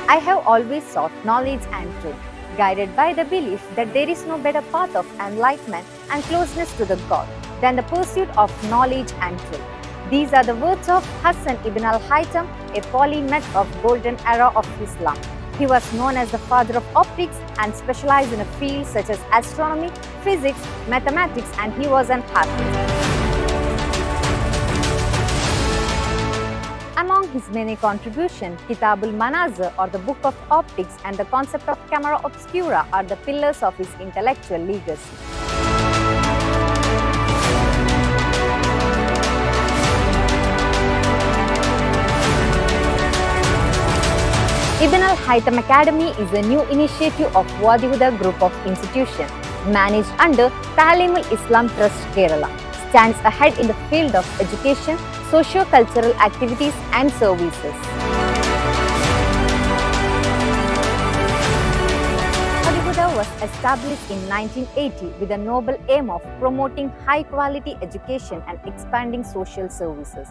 I have always sought knowledge and truth, guided by the belief that there is no better path of enlightenment and closeness to the God than the pursuit of knowledge and truth. These are the words of Hassan Ibn Al Haytham, a polymath of golden era of Islam. He was known as the father of optics and specialized in a field such as astronomy, physics, mathematics, and he was an hafiz. Among his many contributions, Kitab al-Manazir or the Book of Optics and the concept of camera obscura are the pillars of his intellectual legacy. Ibn Al Haytham Academy is a new initiative of Wadihuda group of institutions managed under Ta'lim al-Islam Trust Kerala. Stands ahead in the field of education, socio-cultural activities and services. Wadihuda was established in 1980 with the noble aim of promoting high-quality education and expanding social services.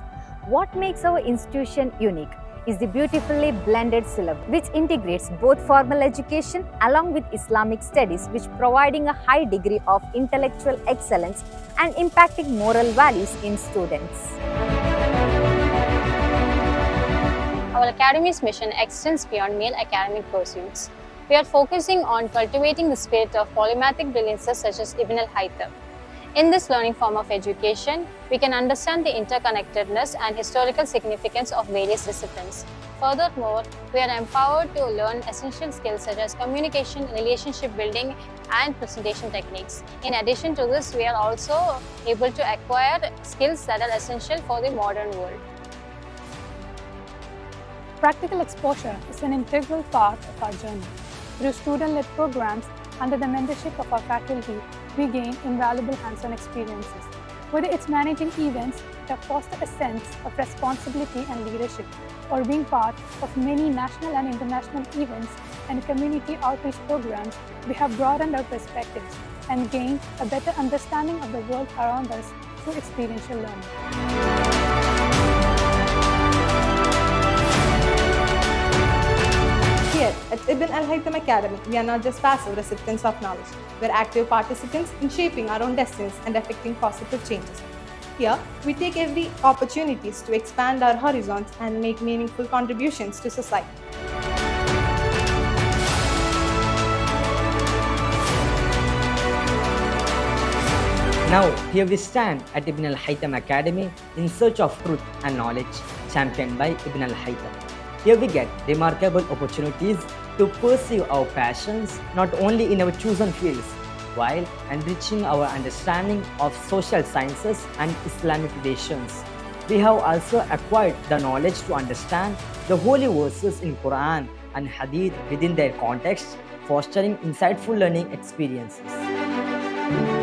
What makes our institution unique is the beautifully blended syllabus, which integrates both formal education along with Islamic studies, which providing a high degree of intellectual excellence and impacting moral values in students. Our academy's mission extends beyond mere academic pursuits. We are focusing on cultivating the spirit of polymathic brilliances such as Ibn Al Haytham. In this learning form of education, we can understand the interconnectedness and historical significance of various disciplines. Furthermore, we are empowered to learn essential skills such as communication, relationship building, and presentation techniques. In addition to this, we are also able to acquire skills that are essential for the modern world. Practical exposure is an integral part of our journey. Through student-led programs, under the mentorship of our faculty, we gain invaluable hands-on experiences. Whether it's managing events that foster a sense of responsibility and leadership, or being part of many national and international events and community outreach programs, we have broadened our perspectives and gained a better understanding of the world around us through experiential learning. Here at Ibn Al Haytham Academy, we are not just passive recipients of knowledge, we are active participants in shaping our own destinies and effecting positive changes. Here, we take every opportunities to expand our horizons and make meaningful contributions to society. Now, here we stand at Ibn Al Haytham Academy in search of truth and knowledge, championed by Ibn Al Haytham. Here we get remarkable opportunities to pursue our passions not only in our chosen fields, while enriching our understanding of social sciences and Islamic relations. We have also acquired the knowledge to understand the holy verses in Quran and Hadith within their context, fostering insightful learning experiences.